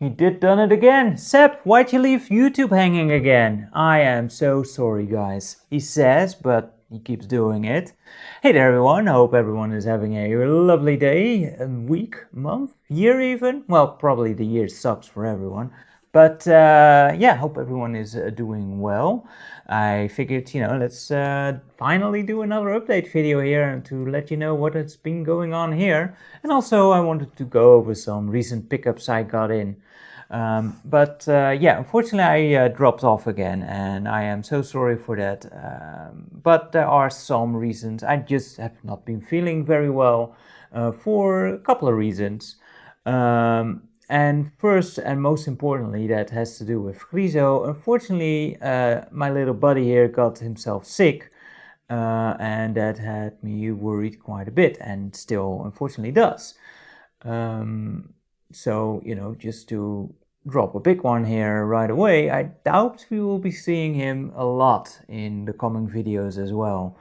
He done it again. Seb, why'd you leave YouTube hanging again? I am so sorry, guys. He says, but he keeps doing it. Hey there, everyone. I hope everyone is having a lovely day, week, month, year even. Well, probably the year sucks for everyone. But yeah, hope everyone is doing well. I figured, let's finally do another update video here and to let you know what has been going on here. And also I wanted to go over some recent pickups I got in. But yeah, unfortunately I dropped off again and I am so sorry for that. But there are some reasons. I just have not been feeling very well for a couple of reasons. And first and most importantly, that has to do with Griezo. Unfortunately, my little buddy here got himself sick, and that had me worried quite a bit, and still unfortunately does. So, just to drop a big one here right away, I doubt we will be seeing him a lot in the coming videos as well.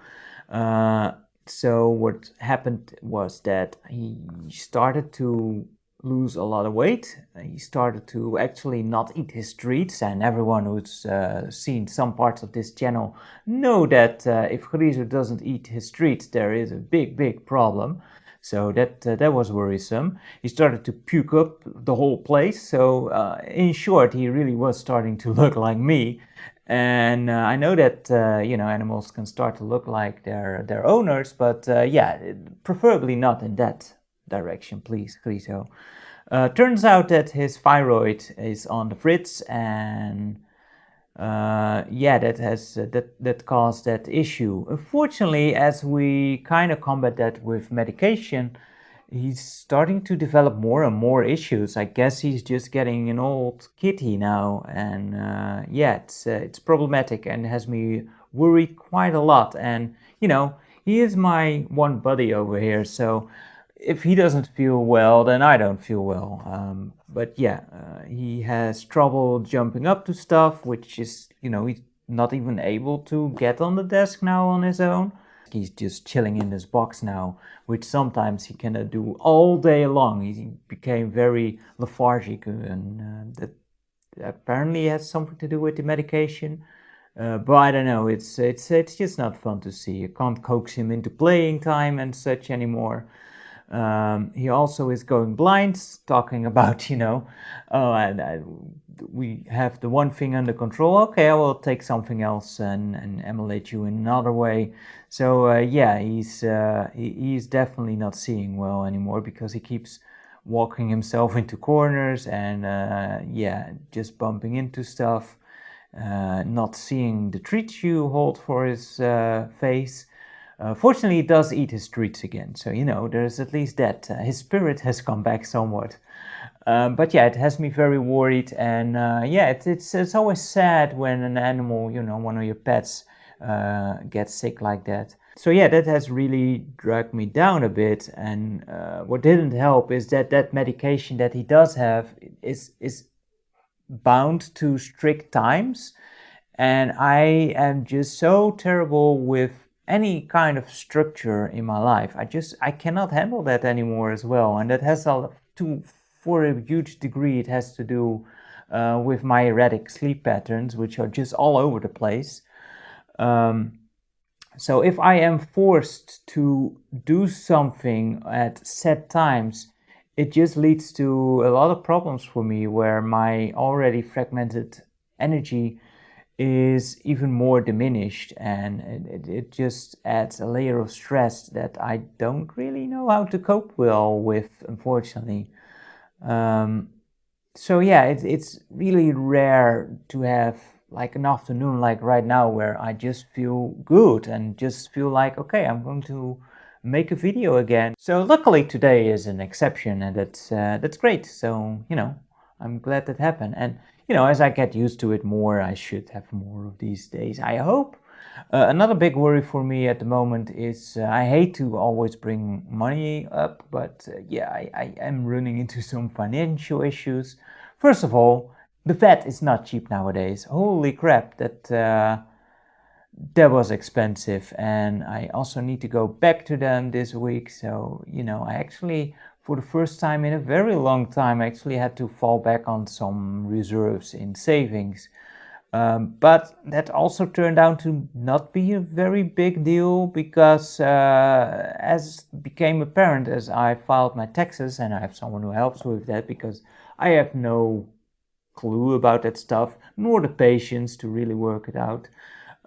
So what happened was that he started to lose a lot of weight. He started to actually not eat his treats, and everyone who's seen some parts of this channel know that if Griezo doesn't eat his treats, there is a big problem. So that was worrisome. He started to puke up the whole place. So in short, he really was starting to look like me. And I know that animals can start to look like their owners, but yeah, preferably not in that direction, please, Griezo. Turns out that his thyroid is on the fritz, and yeah, that caused that issue. Unfortunately, as we kind of combat that with medication, he's starting to develop more and more issues. I guess he's just getting an old kitty now, and yeah, it's problematic and has me worried quite a lot. And he is my one buddy over here, so if he doesn't feel well, then I don't feel well. But yeah, he has trouble jumping up to stuff, which is, he's not even able to get on the desk now on his own. He's just chilling in this box now, which sometimes he cannot do all day long. He became very lethargic, and that apparently has something to do with the medication. But I don't know, it's just not fun to see. You can't coax him into playing time and such anymore. He also is going blind, talking about, we have the one thing under control. Okay, I will take something else and emulate you in another way. So yeah, he's definitely not seeing well anymore because he keeps walking himself into corners and yeah, just bumping into stuff, not seeing the treats you hold for his face. Fortunately, he does eat his treats again, so there's at least that. His spirit has come back somewhat. But yeah, it has me very worried, and yeah, it's always sad when an animal, one of your pets, gets sick like that. So yeah, that has really dragged me down a bit, and what didn't help is that medication that he does have is bound to strict times, and I am just so terrible with any kind of structure in my life. I cannot handle that anymore as well, and that has for a huge degree it has to do with my erratic sleep patterns, which are just all over the place. So if I am forced to do something at set times, it just leads to a lot of problems for me, where my already fragmented energy is even more diminished, and it just adds a layer of stress that I don't really know how to cope well with, unfortunately. So yeah, it's really rare to have like an afternoon like right now where I just feel good and just feel like, okay, I'm going to make a video again. So luckily today is an exception, and that's great. So I'm glad that happened, and as I get used to it more, I should have more of these days, I hope. Another big worry for me at the moment is I hate to always bring money up, but yeah, I am running into some financial issues. First of all, the vet is not cheap nowadays. Holy crap, that was expensive, and I also need to go back to them this week. So I actually for the first time in a very long time, I actually had to fall back on some reserves in savings. But that also turned out to not be a very big deal because, as became apparent as I filed my taxes, and I have someone who helps with that because I have no clue about that stuff, nor the patience to really work it out.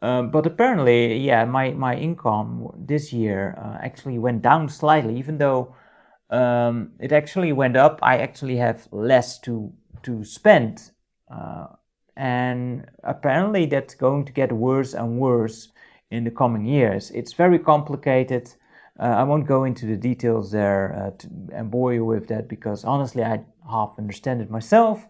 But apparently, yeah, my income this year actually went down slightly, even though it actually went up. I actually have less to spend. And apparently that's going to get worse and worse in the coming years. It's very complicated. I won't go into the details there and bore you with that because honestly I half understand it myself.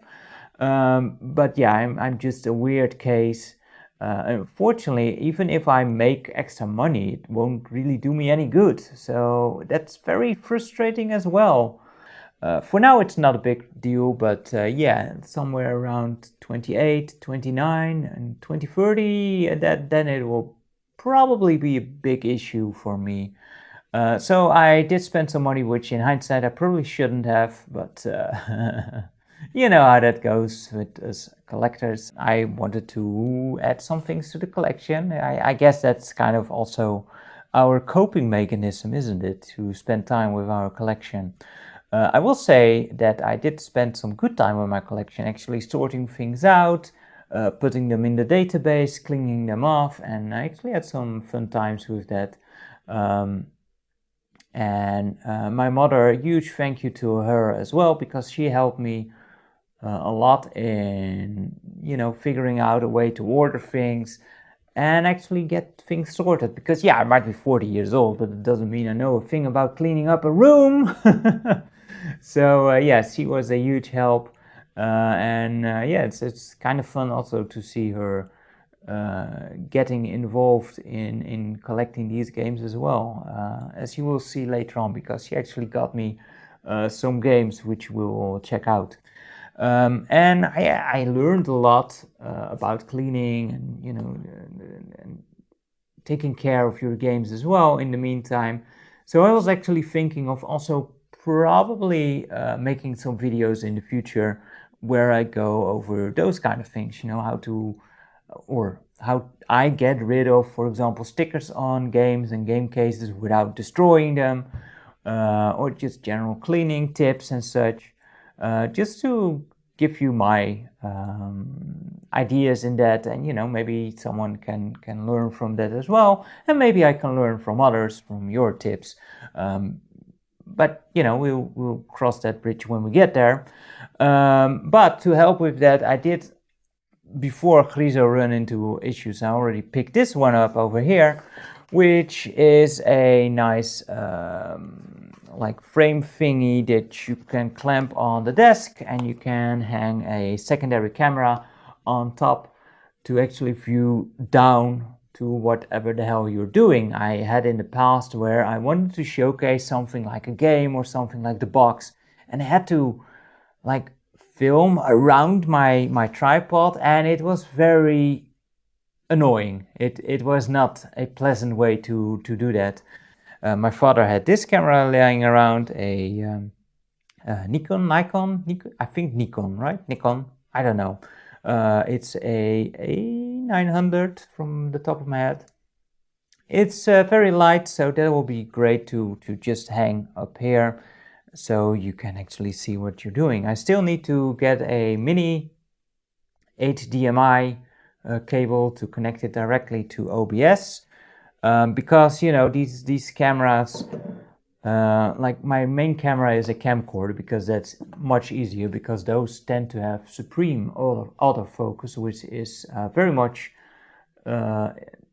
But yeah, I'm just a weird case. Unfortunately, even if I make extra money, it won't really do me any good. So that's very frustrating as well. For now, it's not a big deal, but yeah, somewhere around 28, 29, and 2030, then it will probably be a big issue for me. So I did spend some money, which in hindsight I probably shouldn't have, but you know how that goes with us collectors. I wanted to add some things to the collection. I guess that's kind of also our coping mechanism, isn't it? To spend time with our collection. I will say that I did spend some good time with my collection, actually sorting things out, putting them in the database, cleaning them off, and I actually had some fun times with that. And my mother, a huge thank you to her as well, because she helped me a lot in, figuring out a way to order things and actually get things sorted. Because yeah, I might be 40 years old, but it doesn't mean I know a thing about cleaning up a room. So yes, she was a huge help, and yeah, it's kind of fun also to see her getting involved in collecting these games as well, as you will see later on, because she actually got me some games which we'll check out. And I learned a lot about cleaning and and taking care of your games as well in the meantime. So I was actually thinking of also probably making some videos in the future where I go over those kind of things, how to, or how I get rid of, for example, stickers on games and game cases without destroying them, or just general cleaning tips and such, just to give you my ideas in that, and maybe someone can learn from that as well, and maybe I can learn from others from your tips. But we'll cross that bridge when we get there. But to help with that, I did, before Griezo run into issues, I already picked this one up over here, which is a nice like frame thingy that you can clamp on the desk, and you can hang a secondary camera on top to actually view down to whatever the hell you're doing. I had in the past where I wanted to showcase something like a game or something like the box, and I had to like film around my tripod, and it was very annoying. It was not a pleasant way to do that. My father had this camera lying around, a Nikon, I think Nikon, right? Nikon, I don't know. It's a 900 from the top of my head. It's very light, so that will be great to just hang up here, so you can actually see what you're doing. I still need to get a mini HDMI cable to connect it directly to OBS, because these cameras, like my main camera is a camcorder, because that's much easier, because those tend to have supreme autofocus, which is very much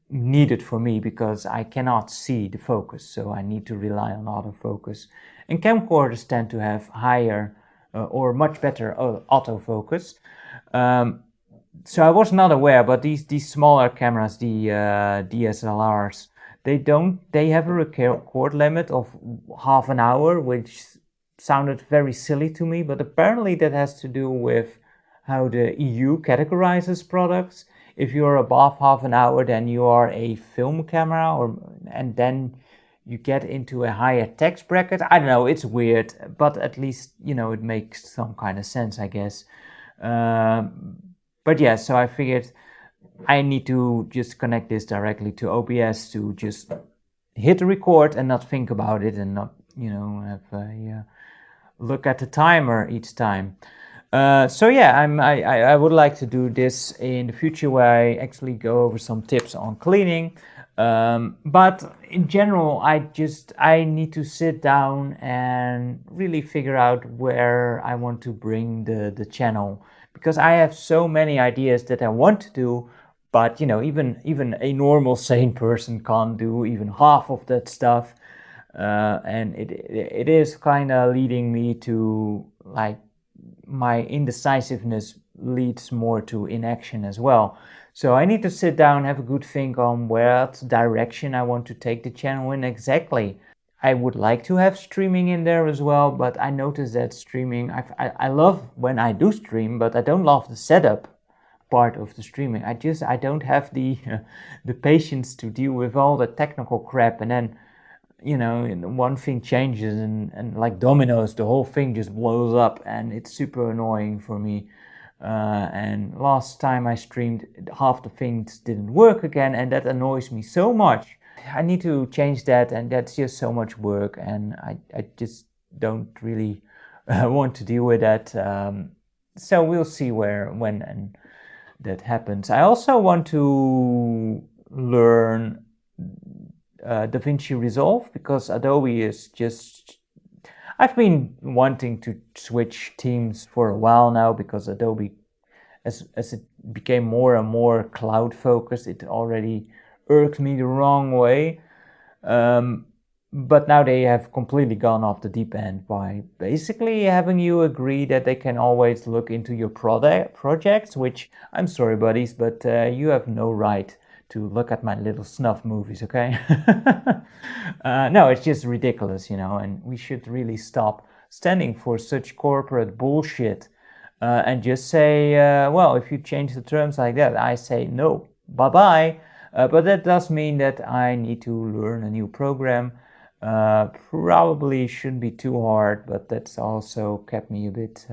needed for me, because I cannot see the focus, so I need to rely on autofocus. And camcorders tend to have higher or much better autofocus. So I was not aware, but these smaller cameras, the DSLRs, they have a record limit of half an hour, which sounded very silly to me, but apparently that has to do with how the EU categorizes products. If you're above half an hour, then you are a film camera, and then you get into a higher tax bracket. I don't know, it's weird, but at least, you know, it makes some kind of sense, I guess. But yeah, so I figured I need to just connect this directly to OBS to just hit record and not think about it and not, you know, have a look at the timer each time. So yeah, I would like to do this in the future where I actually go over some tips on cleaning. But in general, I need to sit down and really figure out where I want to bring the channel, because I have so many ideas that I want to do, but you know, even a normal sane person can't do even half of that stuff. And it is kind of leading me to, like, my indecisiveness leads more to inaction as well. So I need to sit down, have a good think on what direction I want to take the channel in exactly. I would like to have streaming in there as well, but I noticed that streaming, I love when I do stream, but I don't love the setup part of the streaming. I don't have the the patience to deal with all the technical crap, and then, you know, one thing changes and like dominoes, the whole thing just blows up, and it's super annoying for me. And last time I streamed, half the things didn't work again, and that annoys me so much. I need to change that, and that's just so much work, and I just don't really want to deal with that. So we'll see when and that happens. I also want to learn DaVinci Resolve, because Adobe is just... I've been wanting to switch teams for a while now, because Adobe, as it became more and more cloud focused, it already irked me the wrong way. But now they have completely gone off the deep end by basically having you agree that they can always look into your projects, which, I'm sorry buddies, but you have no right to look at my little snuff movies, okay? No, it's just ridiculous, you know, and we should really stop standing for such corporate bullshit, and just say, well, if you change the terms like that, I say no, bye-bye. But that does mean that I need to learn a new program. Probably shouldn't be too hard, but that's also kept me a bit,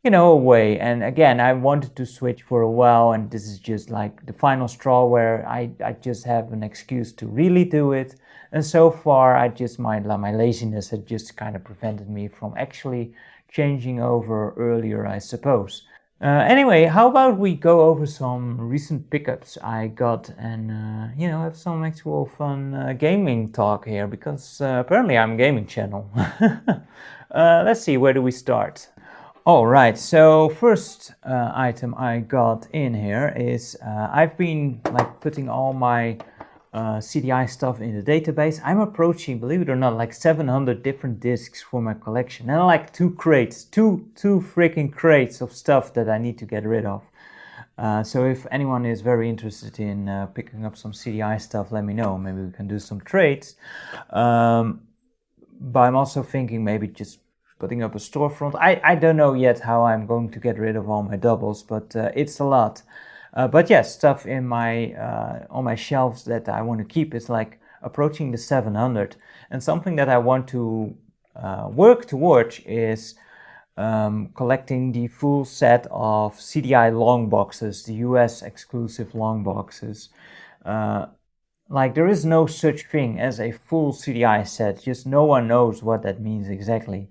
you know, away. And again, I wanted to switch for a while, and this is just like the final straw where I just have an excuse to really do it. And so far, my laziness had just kind of prevented me from actually changing over earlier, I suppose. Anyway, how about we go over some recent pickups I got, and you know, have some actual fun gaming talk here, because apparently I'm a gaming channel. Let's see, where do we start? All right, so first item I got in here is I've been like putting all my CD-i stuff in the database. I'm approaching, believe it or not, like 700 different discs for my collection, and like two freaking crates of stuff that I need to get rid of. So if anyone is very interested in picking up some CD-i stuff, let me know. Maybe we can do some trades. But I'm also thinking maybe just putting up a storefront. I don't know yet how I'm going to get rid of all my doubles, but it's a lot. But yes, stuff in my on my shelves that I want to keep is like approaching the 700. And something that I want to work towards is collecting the full set of CD-i long boxes, the US exclusive long boxes. Like, there is no such thing as a full CD-i set, just no one knows what that means exactly.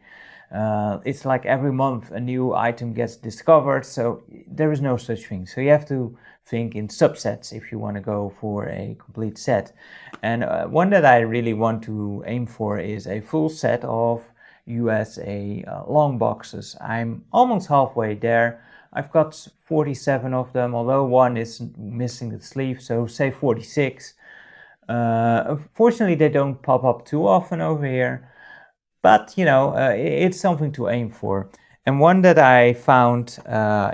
It's like every month a new item gets discovered, so there is no such thing. So you have to think in subsets if you want to go for a complete set. And one that I really want to aim for is a full set of USA long boxes. I'm almost halfway there. I've got 47 of them, although one is missing the sleeve, so say 46. Unfortunately, they don't pop up too often over here. But, you know, it's something to aim for. And one that I found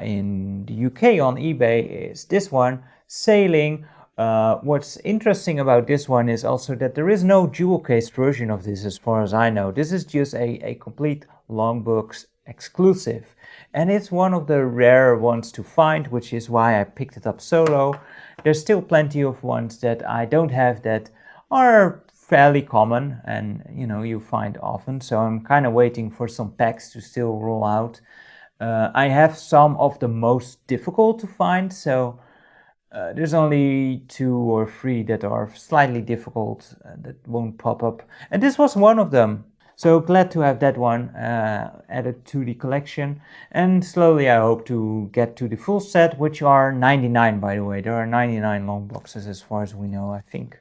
in the UK on eBay is this one, Sailing. What's interesting about this one is also that there is no jewel case version of this, as far as I know. This is just a complete Longbooks exclusive. And it's one of the rare ones to find, which is why I picked it up solo. There's still plenty of ones that I don't have that are fairly common and you find often. So I'm kind of waiting for some packs to still roll out. I have some of the most difficult to find, so there's only 2 or 3 that are slightly difficult that won't pop up, and this was one of them. So glad to have that one added to the collection, and slowly I hope to get to the full set, which are 99, by the way. There are 99 long boxes as far as we know, I think.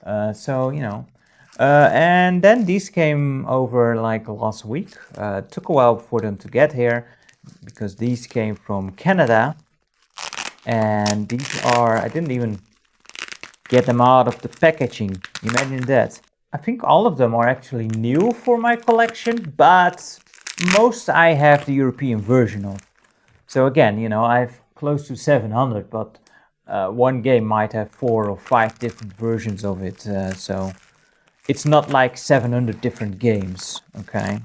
And then these came over like last week. It took a while for them to get here because these came from Canada, and these are, I didn't even get them out of the packaging. Imagine that. I think all of them are actually new for my collection, but most I have the European version of. So again, I have close to 700, but one game might have 4 or 5 different versions of it. So it's not like 700 different games, okay?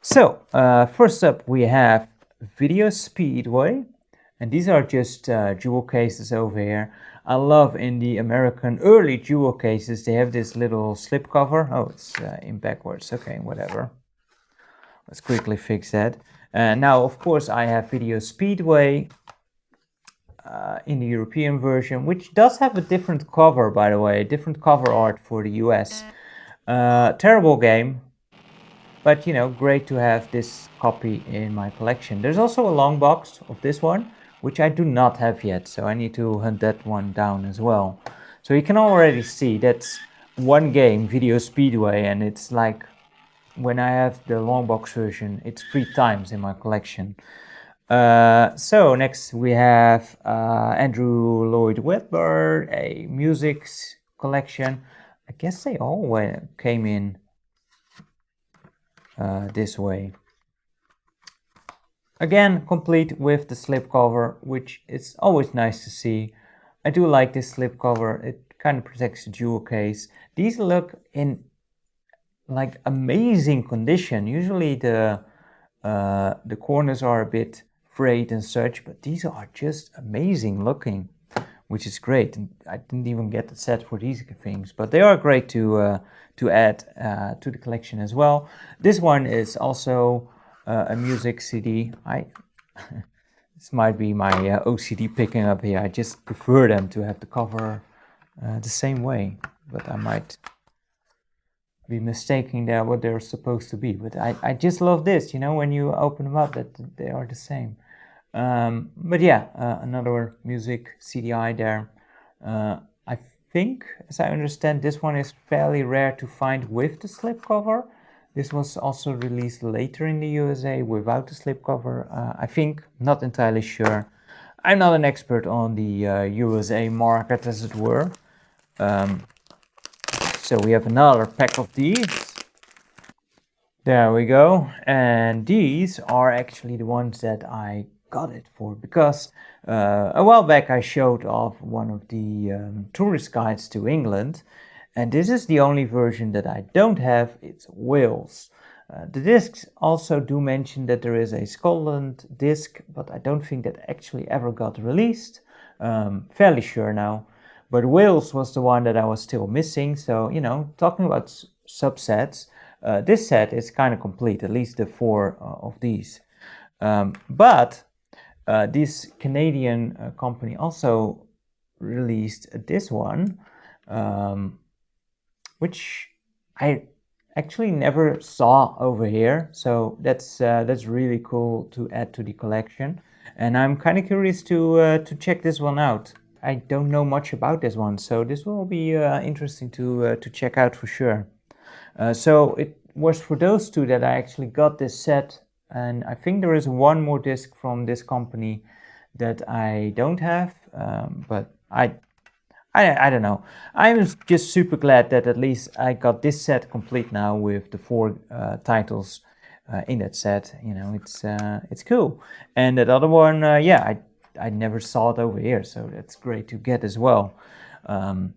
So first up we have Video Speedway, and these are just jewel cases over here. I love in the American early jewel cases, they have this little slip cover. Oh, it's in backwards. Okay, whatever. Let's quickly fix that. Now, of course, I have Video Speedway in the European version, which does have a different cover, by the way, different cover art for the US. Terrible game, but great to have this copy in my collection. There's also a long box of this one, which I do not have yet, so I need to hunt that one down as well. So you can already see that's one game, Video Speedway, and it's like when I have the long box version, it's 3 times in my collection. So next we have Andrew Lloyd Webber, a music collection. I guess they all came in this way. Again, complete with the slipcover, which is always nice to see. I do like this slipcover. It kind of protects the jewel case. These look in like amazing condition. Usually the corners are a bit frayed and such, but these are just amazing looking, which is great. And I didn't even get the set for these things, but they are great to add to the collection as well. This one is also a music CD. This might be my OCD picking up here. I just prefer them to have the cover the same way, but I might be mistaking that what they're supposed to be. But I just love this, when you open them up, that they are the same. But yeah, another music CD-i there. I think, as I understand, this one is fairly rare to find with the slipcover. This was also released later in the USA without the slipcover. I think, not entirely sure. I'm not an expert on the USA market, as it were. So we have another pack of these. There we go. And these are actually the ones that I got it for, because a while back I showed off one of the tourist guides to England, and this is the only version that I don't have. It's Wales. The discs also do mention that there is a Scotland disc, but I don't think that actually ever got released. Fairly sure now. But Wales was the one that I was still missing. So, talking about subsets, this set is kind of complete, at least the 4 of these. But this Canadian company also released this one, which I actually never saw over here. So that's really cool to add to the collection. And I'm kind of curious to check this one out. I don't know much about this one, so this will be interesting to check out for sure. So it was for those 2 that I actually got this set, and I think there is one more disc from this company that I don't have, but I don't know. I'm just super glad that at least I got this set complete now with the 4 titles in that set. It's cool. And that other one, I never saw it over here, so that's great to get as well. And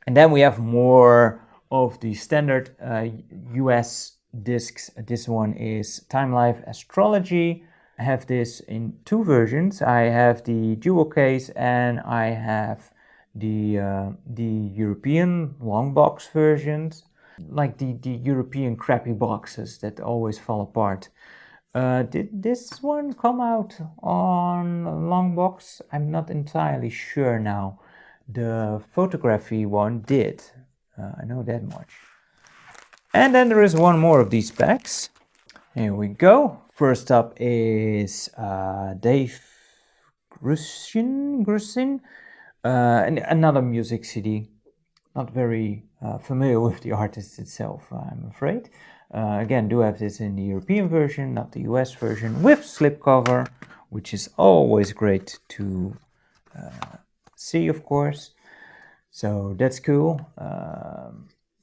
then we have more of the standard US discs. This one is Time Life Astrology. I have this in 2 versions. I have the jewel case and I have the European long box versions, like the European crappy boxes that always fall apart. Did this one come out on long box? I'm not entirely sure now. The photography one did. I know that much. And then there is one more of these packs. Here we go. First up is Dave Grusin, and another music CD. Not very familiar with the artist itself, I'm afraid. Again, do have this in the European version, not the US version, with slipcover, which is always great to see, of course. So that's cool.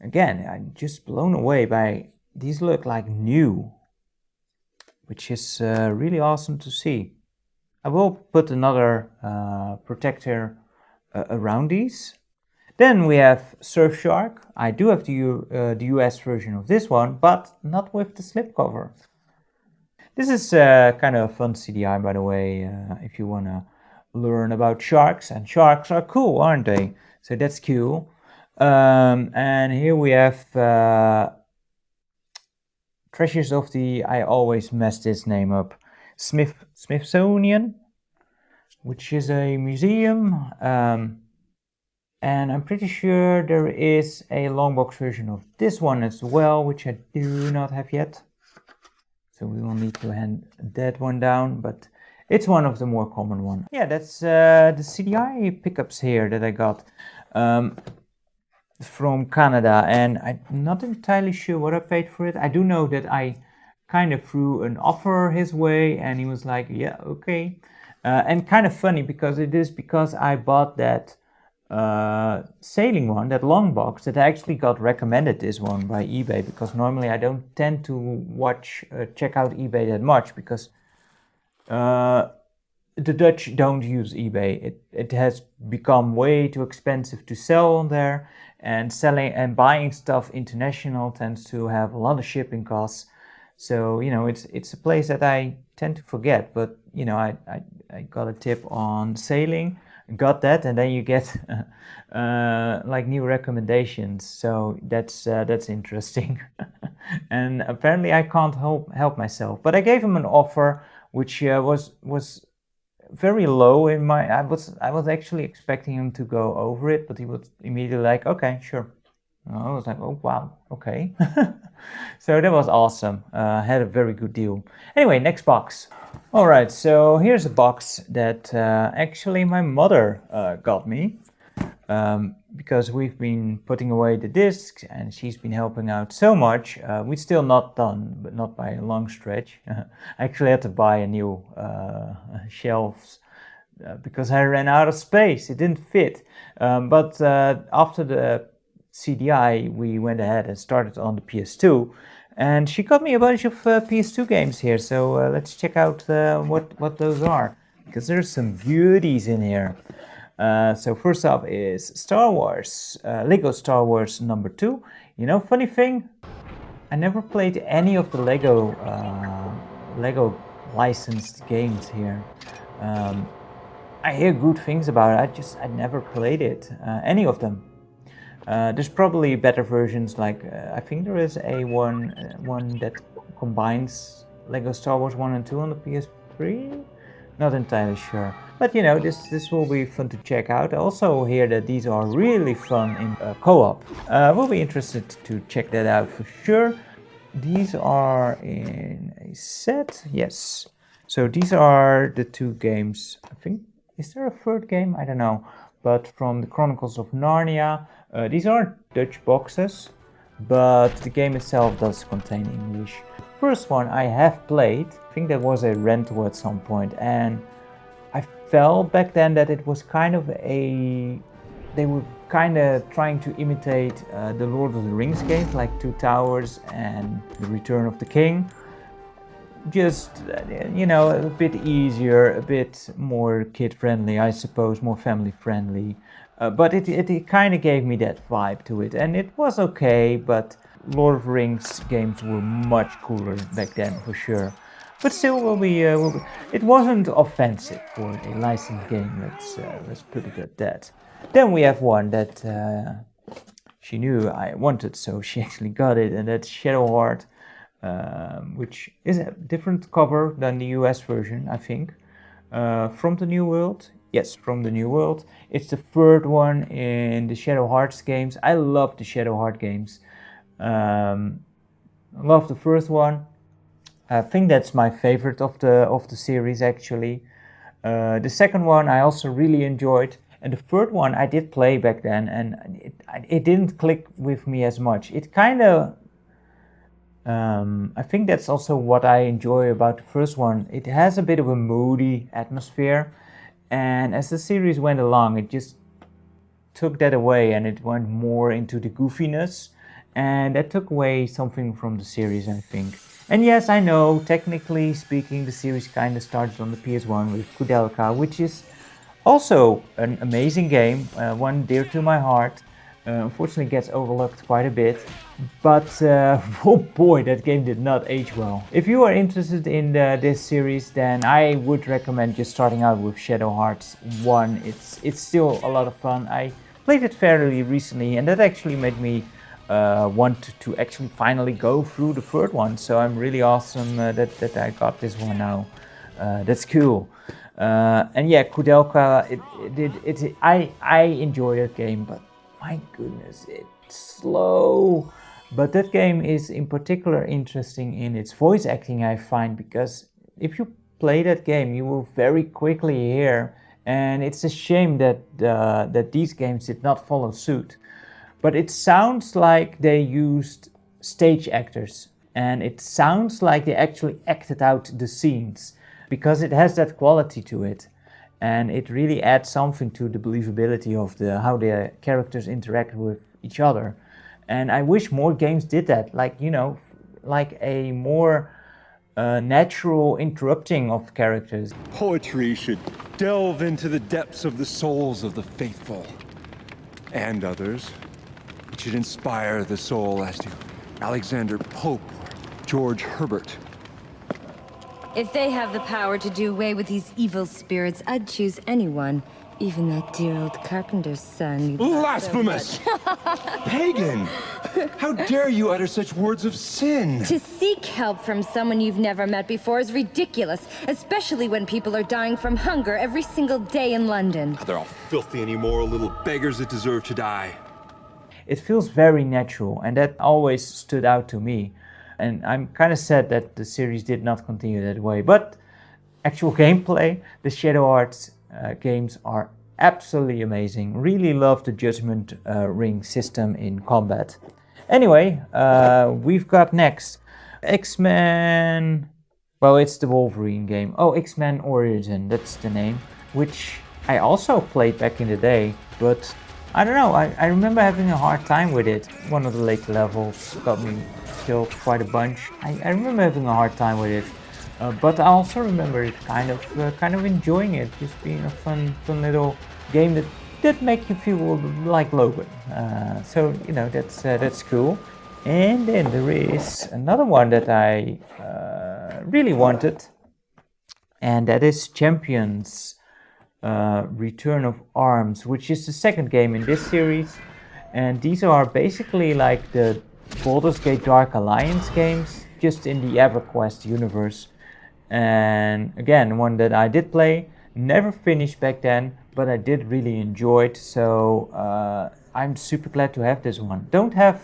Again, I'm just blown away by these. Look like new, which is really awesome to see. I will put another protector around these. Then we have Surfshark. I do have the US version of this one, but not with the slipcover. This is kind of a fun CDI, by the way, if you want to learn about sharks. And sharks are cool, aren't they? So that's cool. And here we have Treasures of the, I always mess this name up, Smithsonian, which is a museum. And I'm pretty sure there is a long box version of this one as well, which I do not have yet. So we will need to hand that one down, but it's one of the more common ones. Yeah, that's the CDI pickups here that I got from Canada, and I'm not entirely sure what I paid for it. I do know that I kind of threw an offer his way, and he was like, yeah, okay. And kind of funny because I bought that sailing one, that long box, that I actually got recommended this one by eBay, because normally I don't tend to check out eBay that much, because the Dutch don't use eBay. It has become way too expensive to sell on there, and selling and buying stuff international tends to have a lot of shipping costs. So, you know, it's a place that I tend to forget. But, you know, I got a tip on sailing, got that, and then you get like new recommendations. So that's interesting. And apparently I can't help myself. But I gave him an offer which was very low in my. I was actually expecting him to go over it, but he was immediately like, okay, sure. I was like, oh wow, okay. So that was awesome. Had a very good deal. Anyway, next box. All right, so here's a box that actually my mother got me, because we've been putting away the discs and she's been helping out so much. We're still not done, but not by a long stretch. I actually had to buy a new shelves because I ran out of space. It didn't fit. But after the CDI, we went ahead and started on the PS2. And she got me a bunch of PS2 games here. So let's check out what those are, because there's some beauties in here. So first up is Star Wars, Lego Star Wars number 2. You know, funny thing, I never played any of the Lego licensed games here. I hear good things about it. I never played it, any of them. There's probably better versions, like I think there is a one that combines Lego Star Wars 1 and 2 on the PS3. Not entirely sure, but you know, this will be fun to check out. I also hear that these are really fun in co-op. We'll be interested to check that out for sure. These are in a set, yes. So these are the 2 games. I think, is there a third game? I don't know. But from the Chronicles of Narnia. These aren't Dutch boxes, but the game itself does contain English. The first one I have played. I think that was a rental at some point, and I felt back then that it was kind of they were kind of trying to imitate the Lord of the Rings games, like Two Towers and The Return of the King. Just, you know, a bit easier, a bit more kid-friendly, I suppose, more family-friendly. But it kind of gave me that vibe to it, and it was okay, but Lord of the Rings games were much cooler back then, for sure. But still, it wasn't offensive for a licensed game, let's put it at that. Then we have one that she knew I wanted, so she actually got it, and that's Shadow Heart, which is a different cover than the US version, I think. From the New World. Yes, from the New World. It's the third one in the Shadow Hearts games. I love the Shadow Heart games. I love the first one. I think that's my favorite of the series actually. The second one I also really enjoyed, and the third one I did play back then, and it didn't click with me as much. It kind of I think that's also what I enjoy about the first one. It has a bit of a moody atmosphere, and as the series went along, it just took that away, and it went more into the goofiness, and that took away something from the series, I think. And yes, I know, technically speaking, the series kind of started on the PS1 with Kudelka, which is also an amazing game, one dear to my heart. Unfortunately gets overlooked quite a bit, but oh boy, that game did not age well. If you are interested in this series, then I would recommend just starting out with Shadow Hearts 1. It's still a lot of fun. I played it fairly recently, and that actually made me want to actually finally go through the third one. So I'm really awesome that I got this one now. That's cool. And yeah, Kudelka, I enjoy that game, but my goodness, it's slow. But that game is in particular interesting in its voice acting, I find, because if you play that game, you will very quickly hear, and it's a shame that that these games did not follow suit. But it sounds like they used stage actors, and it sounds like they actually acted out the scenes, because it has that quality to it. And it really adds something to the believability of how the characters interact with each other. And I wish more games did that, like, you know, like a more natural interrupting of characters. Poetry should delve into the depths of the souls of the faithful and others. It should inspire the soul as to Alexander Pope or George Herbert. If they have the power to do away with these evil spirits, I'd choose anyone. Even that dear old carpenter's son. Blasphemous! Pagan! How dare you utter such words of sin? To seek help from someone you've never met before is ridiculous, especially when people are dying from hunger every single day in London. They're all filthy and immoral little beggars that deserve to die. It feels very natural, and that always stood out to me. And I'm kind of sad that the series did not continue that way. But actual gameplay, the Shadow Hearts games are absolutely amazing. Really love the Judgment Ring system in combat. Anyway, we've got next X-Men. Well, it's the Wolverine game. Oh, X-Men Origin, that's the name. Which I also played back in the day, but I don't know, I remember having a hard time with it. One of the later levels got me killed quite a bunch. I remember having a hard time with it, but I also remember it kind of enjoying it, just being a fun little game that did make you feel like Logan. So you know, that's cool. And then there is another one that I really wanted, and that is Champions Return of Arms, which is the second game in this series. And these are basically like the Baldur's Gate Dark Alliance games, just in the EverQuest universe. And again, one that I did play, never finished back then, but I did really enjoy it. So I'm super glad to have this one. Don't have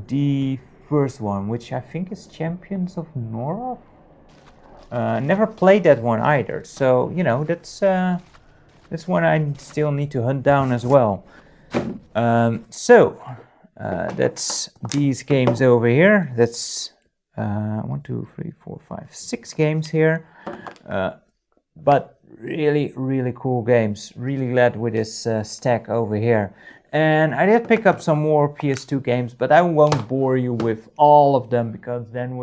the first one, which I think is Champions of Nora. Never played that one either. So you know, that's one I still need to hunt down as well. That's these games over here. That's 1, 2, 3, 4, 5, 6 games here. But really cool games. Really glad with this stack over here. And I did pick up some more PS2 games, but I won't bore you with all of them, because then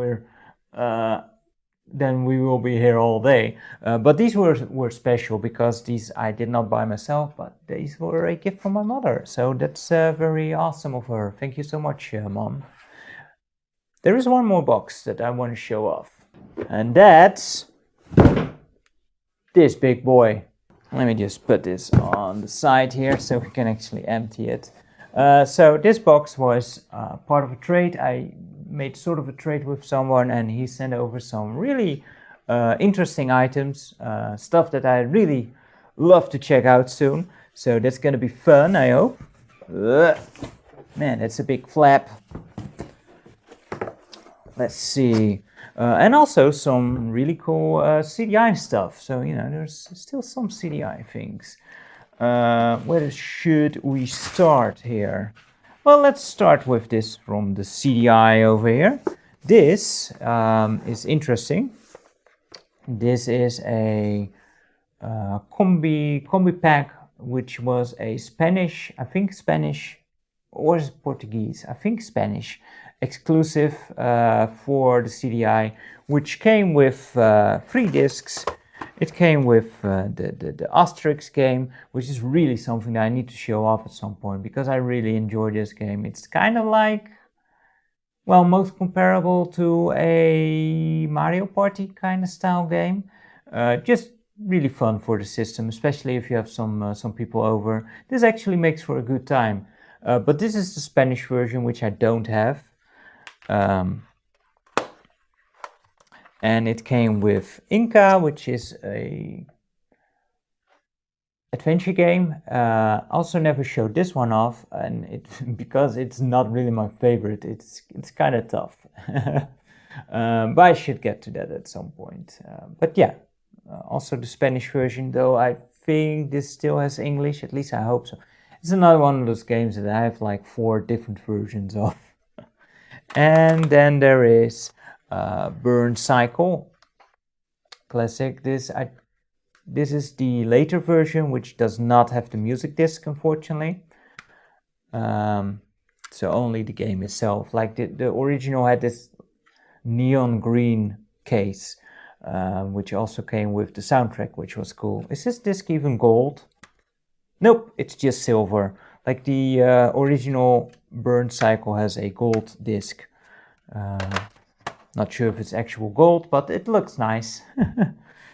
we will be here all day. But these were special, because these I did not buy myself, but these were a gift from my mother. So that's very awesome of her. Thank you so much, Mom. There is one more box that I want to show off, and that's this big boy. Let me just put this on the side here so we can actually empty it. So this box was part of a trade. I made sort of a trade with someone, and he sent over some really interesting items, stuff that I really love to check out soon. So that's gonna be fun, I hope. Ugh. Man, that's a big flap. Let's see. And also some really cool CDI stuff. So, you know, there's still some CDI things. Where should we start here? Well, let's start with this from the CDI over here. This is interesting. This is a combi pack, which was a Spanish, I think Spanish, or is it Portuguese? I think Spanish, exclusive for the CDI, which came with 3 discs. It came with the Asterix game, which is really something that I need to show off at some point, because I really enjoy this game. It's kind of like, well, most comparable to a Mario Party kind of style game. Just really fun for the system, especially if you have some people over. This actually makes for a good time. But this is the Spanish version, which I don't have. And it came with Inca, which is a adventure game. Also never showed this one off, and because it's not really my favorite. It's kind of tough. But I should get to that at some point. But yeah, also the Spanish version, though I think this still has English, at least I hope so. It's another one of those games that I have like 4 different versions of. And then there is Burn Cycle Classic. This is the later version, which does not have the music disc, unfortunately. So only the game itself. Like the original had this neon green case, which also came with the soundtrack, which was cool. Is this disc even gold? Nope, it's just silver. Like the original Burn Cycle has a gold disc. Not sure if it's actual gold, but it looks nice.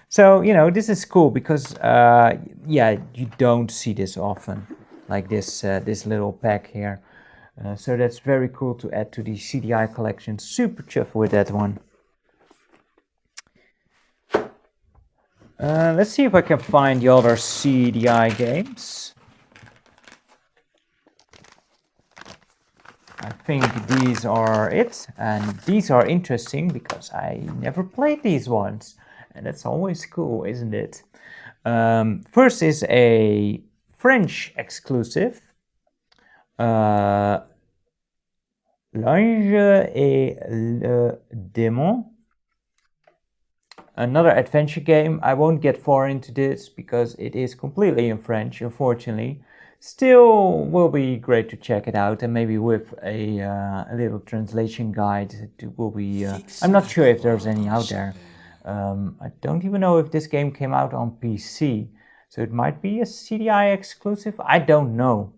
So, you know, this is cool because, yeah, you don't see this often, like this little pack here. So that's very cool to add to the CDI collection. Super chuffed with that one. Let's see if I can find the other CDI games. I think these are it, and these are interesting because I never played these ones, and that's always cool, isn't it? First is a French exclusive, L'Ange et le Démon. Another adventure game. I won't get far into this because it is completely in French, unfortunately. Still will be great to check it out, and maybe with a little translation guide. It will be. I'm not sure if there's any out there. I don't even know if this game came out on PC, so it might be a CDI exclusive. I don't know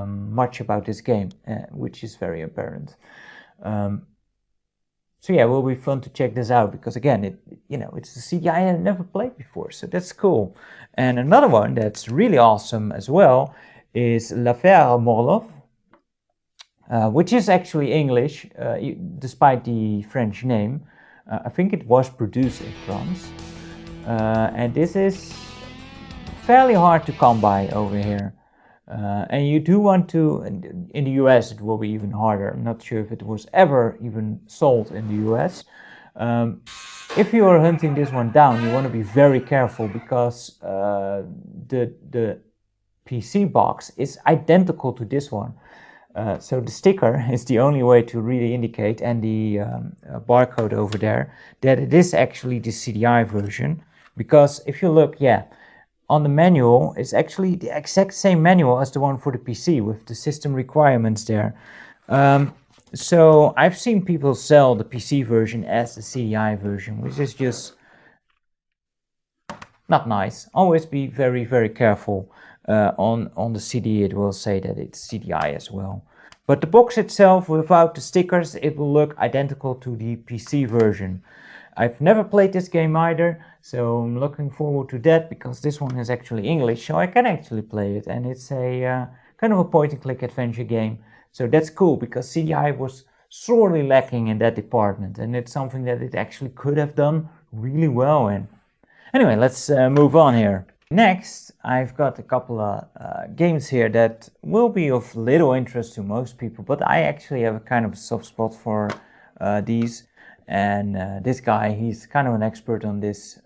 much about this game, which is very apparent. So yeah, it will be fun to check this out because again, it's a CDI I never played before, so that's cool. And another one that's really awesome as well is L'Affaire Morlov, which is actually English, despite the French name. I think it was produced in France, and this is fairly hard to come by over here. And you do want to, in the US it will be even harder. I'm not sure if it was ever even sold in the US. If you are hunting this one down, you want to be very careful because the PC box is identical to this one. So the sticker is the only way to really indicate, and the barcode over there, that it is actually the CDI version. Because if you look, yeah, on the manual, it's actually the exact same manual as the one for the PC with the system requirements there. So I've seen people sell the PC version as the CDI version, which is just not nice. Always be very, very careful. On the CD, it will say that it's CDI as well. But the box itself, without the stickers, it will look identical to the PC version. I've never played this game either, so I'm looking forward to that because this one is actually English, so I can actually play it, and it's a kind of a point-and-click adventure game. So that's cool because CDI was sorely lacking in that department, and it's something that it actually could have done really well in. Anyway, let's move on here. Next, I've got a couple of games here that will be of little interest to most people, but I actually have a kind of a soft spot for these. And this guy, he's kind of an expert on this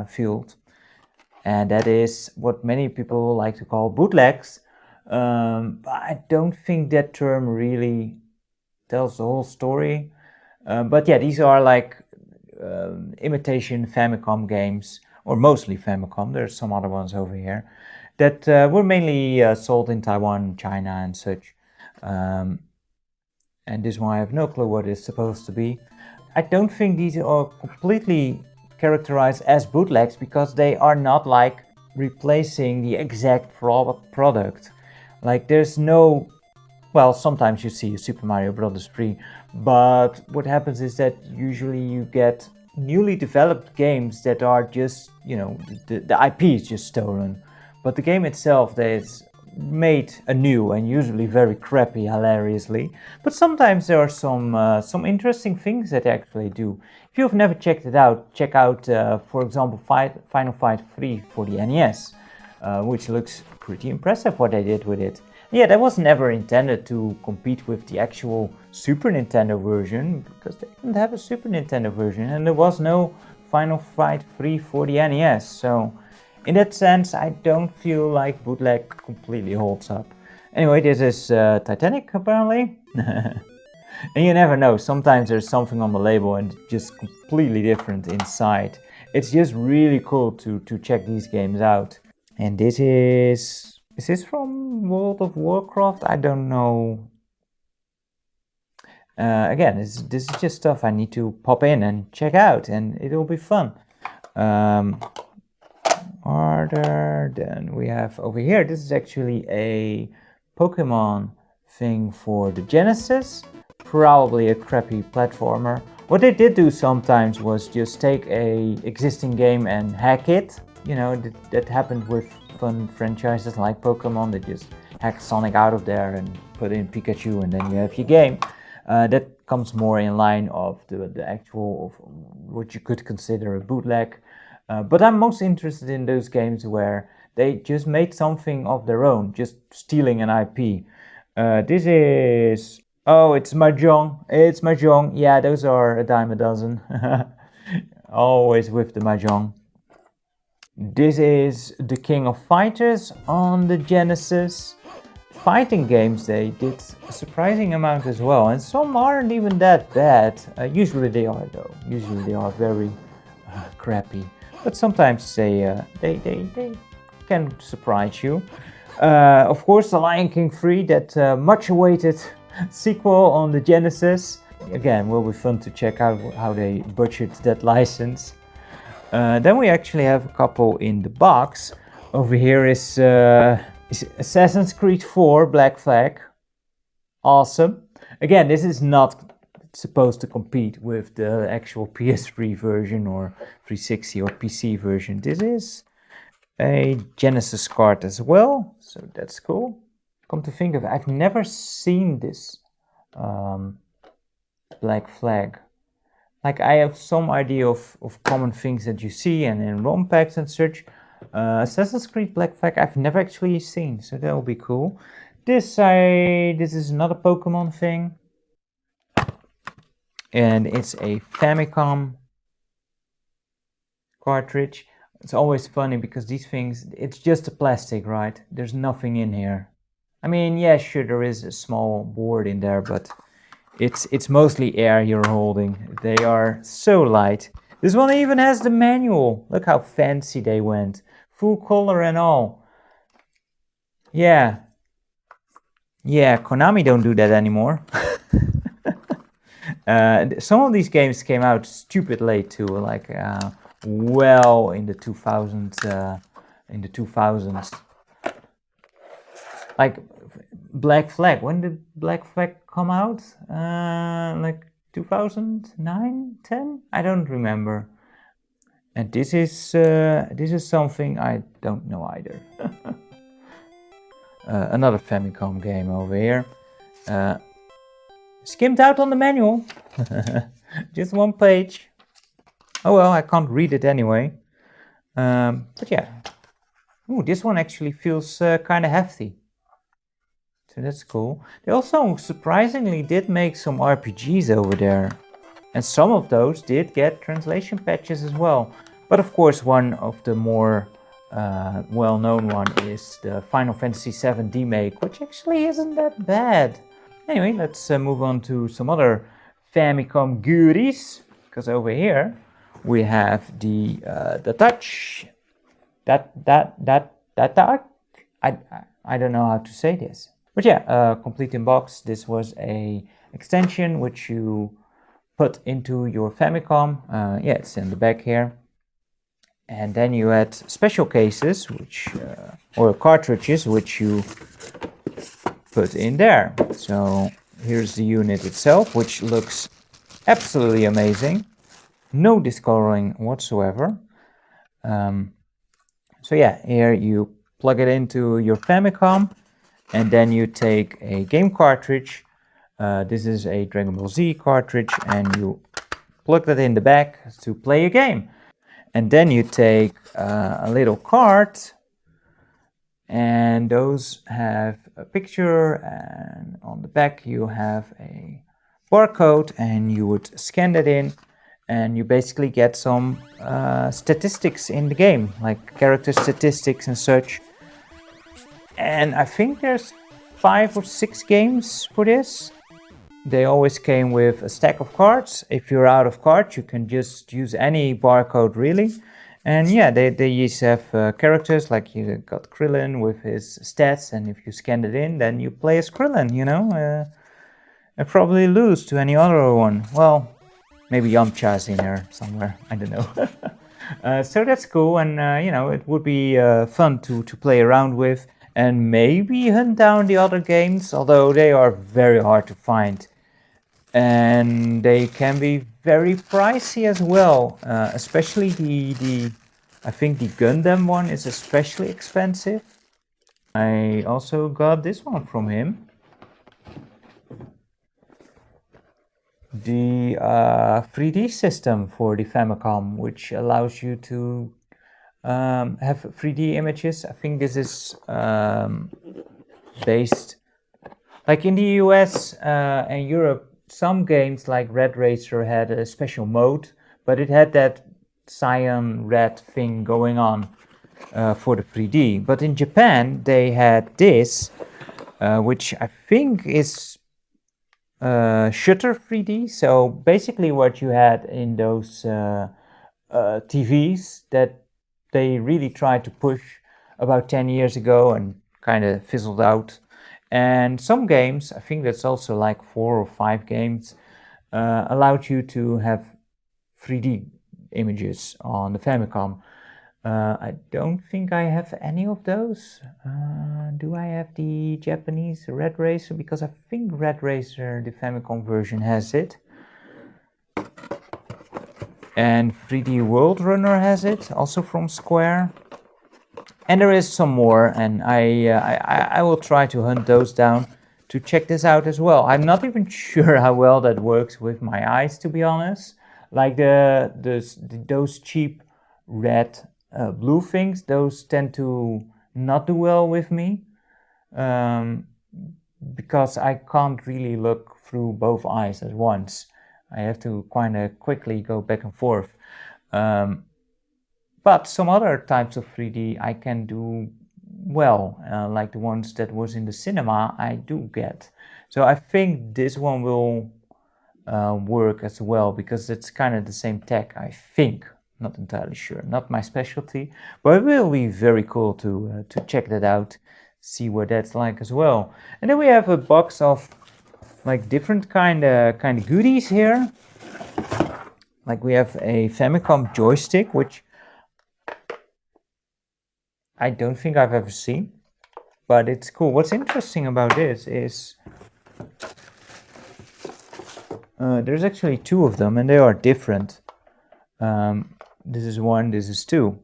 field. And that is what many people like to call bootlegs. But I don't think that term really tells the whole story. But yeah, these are like imitation Famicom games, or mostly Famicom. There's some other ones over here that were mainly sold in Taiwan, China, and such. And this one I have no clue what it's supposed to be. I don't think these are completely characterized as bootlegs because they are not like replacing the exact product. Like there's no, well, sometimes you see a Super Mario Bros. 3, but what happens is that usually you get newly developed games that are just, you know, the IP is just stolen, but the game itself is made anew and usually very crappy, hilariously. But sometimes there are some interesting things that they actually do. If you've never checked it out, check out, for example, Final Fight 3 for the NES, which looks pretty impressive what they did with it. Yeah, that was never intended to compete with the actual Super Nintendo version, because they didn't have a Super Nintendo version, and there was no Final Fight 3 for the NES, so in that sense, I don't feel like bootleg completely holds up. Anyway, this is Titanic, apparently. And you never know, sometimes there's something on the label and it's just completely different inside. It's just really cool to check these games out. And this is this from World of Warcraft? I don't know. Again, this is just stuff I need to pop in and check out, and it'll be fun. Harder. Then we have over here, this is actually a Pokemon thing for the Genesis, probably a crappy platformer. What they did do sometimes was just take a existing game and hack it. You know, that happened with fun franchises like Pokemon. They just hack Sonic out of there and put in Pikachu, and then you have your game. That comes more in line of the actual, of what you could consider a bootleg. But I'm most interested in those games where they just made something of their own, just stealing an IP. This is... Oh, it's Mahjong. It's Mahjong. Yeah, those are a dime a dozen. Always with the Mahjong. This is the King of Fighters on the Genesis. Fighting games, they did a surprising amount as well, and some aren't even that bad. Usually they are, though. Usually they are very crappy. But sometimes they can surprise you. Of course, the Lion King 3, that much awaited sequel on the Genesis. Again, will be fun to check out how they butchered that license. Then we actually have a couple in the box. Over here is Assassin's Creed 4 Black Flag. Awesome. Again, this is not supposed to compete with the actual PS3 version or 360 or PC version. This is a Genesis card as well, so that's cool. Come to think of it, I've never seen this Black Flag. Like, I have some idea of common things that you see and in ROM packs and such. Assassin's Creed Black Flag I've never actually seen, so that will be cool. This is another Pokemon thing. And it's a Famicom cartridge. It's always funny because these things, it's just a plastic, right? There's nothing in here. I mean, yeah, sure, there is a small board in there, but it's mostly air you're holding. They are so light. This one even has the manual. Look how fancy they went. Full color and all. Yeah. Yeah, Konami don't do that anymore. Some of these games came out stupid late too, like well in the 2000s. Like Black Flag. When did Black Flag come out? Like 2009, 10? I don't remember. And this is something I don't know either. Another Famicom game over here. Skimmed out on the manual. Just one page. Oh well, I can't read it anyway. But yeah. Ooh, this one actually feels kind of hefty. So that's cool. They also surprisingly did make some RPGs over there. And some of those did get translation patches as well. But of course, one of the more well-known one is the Final Fantasy VII Remake, which actually isn't that bad. Anyway, let's move on to some other Famicom goodies. Because over here we have the touch. That I don't know how to say this. But yeah, complete in box. This was a extension which you put into your Famicom. Yeah, it's in the back here. And then you had special cases, which or cartridges, which you put in there. So here's the unit itself, which looks absolutely amazing. No discoloring whatsoever. So yeah, here you plug it into your Famicom, and then you take a game cartridge. This is a Dragon Ball Z cartridge, and you plug that in the back to play a game. And then you take a little card, and those have a picture, and on the back you have a barcode, and you would scan that in, and you basically get some statistics in the game, like character statistics and such. And I think there's 5 or 6 games for this. They always came with a stack of cards. If you're out of cards, you can just use any barcode really. And yeah, they used to have characters, like you got Krillin with his stats, and if you scan it in, then you play as Krillin, you know. And probably lose to any other one. Well, maybe Yamcha's in there somewhere, I don't know. So that's cool, and you know, it would be fun to play around with, and maybe hunt down the other games, although they are very hard to find. And they can be very pricey as well, especially the I think the Gundam one is especially expensive. I also got this one from him. The 3D system for the Famicom, which allows you to have 3D images. I think this is based, like in the US and Europe, some games like Red Racer had a special mode, but it had that cyan red thing going on for the 3D. But in Japan, they had this, which I think is shutter 3D. So basically what you had in those TVs that they really tried to push about 10 years ago and kind of fizzled out. And some games, I think that's also like 4 or 5 games, allowed you to have 3D images on the Famicom. I don't think I have any of those. Do I have the Japanese Red Racer? Because I think Red Racer, the Famicom version, has it. And 3D World Runner has it, also from Square. And there is some more, and I will try to hunt those down to check this out as well. I'm not even sure how well that works with my eyes, to be honest. Like those cheap red blue things, those tend to not do well with me, because I can't really look through both eyes at once. I have to kind of quickly go back and forth. But some other types of 3D I can do well, like the ones that was in the cinema, I do get. So I think this one will work as well, because it's kind of the same tech, I think. Not entirely sure, not my specialty, but it will be very cool to check that out, see what that's like as well. And then we have a box of like different kind of goodies here. Like we have a Famicom joystick, which I don't think I've ever seen, but it's cool. What's interesting about this is There's actually two of them, and they are different. This is one, this is two.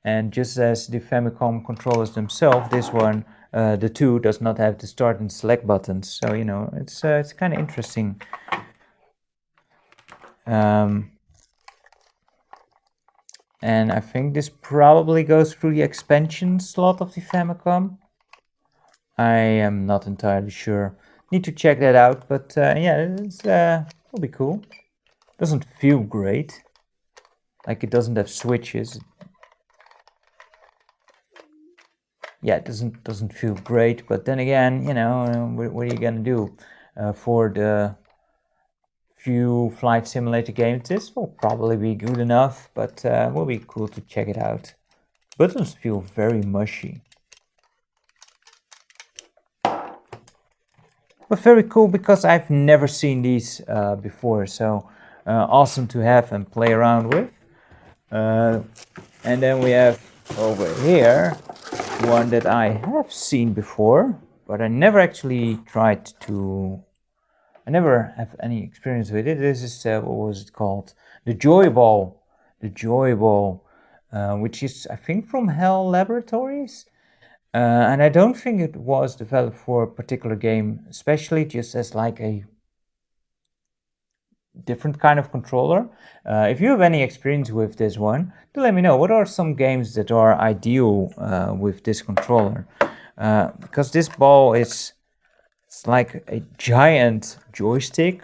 And just as the Famicom controllers themselves, this one, the two, does not have the start and select buttons. So, you know, it's kind of interesting. And I think this probably goes through the expansion slot of the Famicom. I am not entirely sure. Need to check that out, but yeah, it'll be cool. Doesn't feel great. Like, it doesn't have switches. Yeah, it doesn't feel great, but then again, you know, what are you gonna do? For the few flight simulator games, this will probably be good enough, but will be cool to check it out. Buttons feel very mushy. But very cool because I've never seen these before, so awesome to have and play around with. And then we have over here one that I have seen before, but I never actually tried to. I never have any experience with it. This is what was it called? The Joy Ball. The Joy Ball, which is, I think, from HAL Laboratories. And I don't think it was developed for a particular game, especially just as like a different kind of controller. If you have any experience with this one, do let me know. What are some games that are ideal with this controller? Because this ball is, it's like a giant joystick,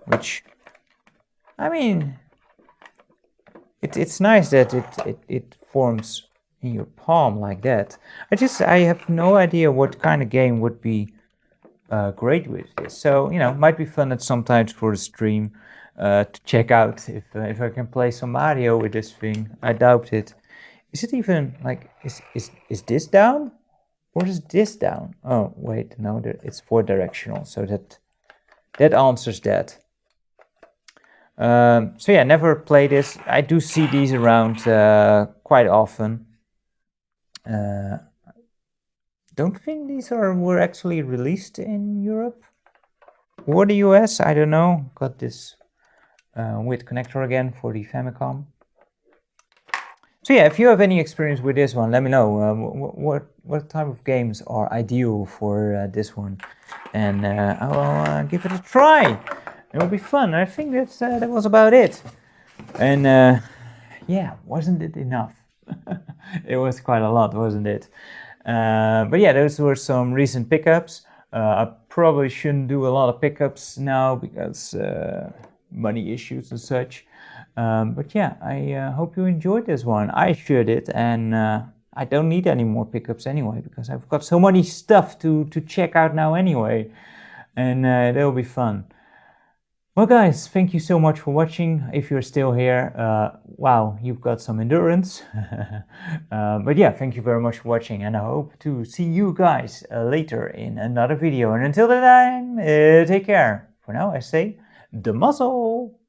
which, I mean, it's nice that it forms in your palm like that. I have no idea what kind of game would be great with this. So, you know, might be fun at sometimes for the stream to check out if I can play some Mario with this thing. I doubt it. Is it even like, is this down? Or is this down? Oh, wait, no, it's 4-directional, so that answers that. So yeah, never play this. I do see these around quite often. Don't think these were actually released in Europe or the US. I don't know. Got this with connector again for the Famicom. So yeah, if you have any experience with this one, let me know. What type of games are ideal for this one, and I will give it a try. It will be fun. I think that was about it. And yeah, wasn't it enough? It was quite a lot, wasn't it? But yeah, those were some recent pickups. I probably shouldn't do a lot of pickups now because money issues and such. But yeah, I hope you enjoyed this one. I sure did, and I don't need any more pickups anyway because I've got so many stuff to check out now anyway, and that'll be fun. Well guys, thank you so much for watching. If you're still here, wow, you've got some endurance. But yeah, thank you very much for watching, and I hope to see you guys later in another video. And until that time, take care. For now, I say, the muzzle!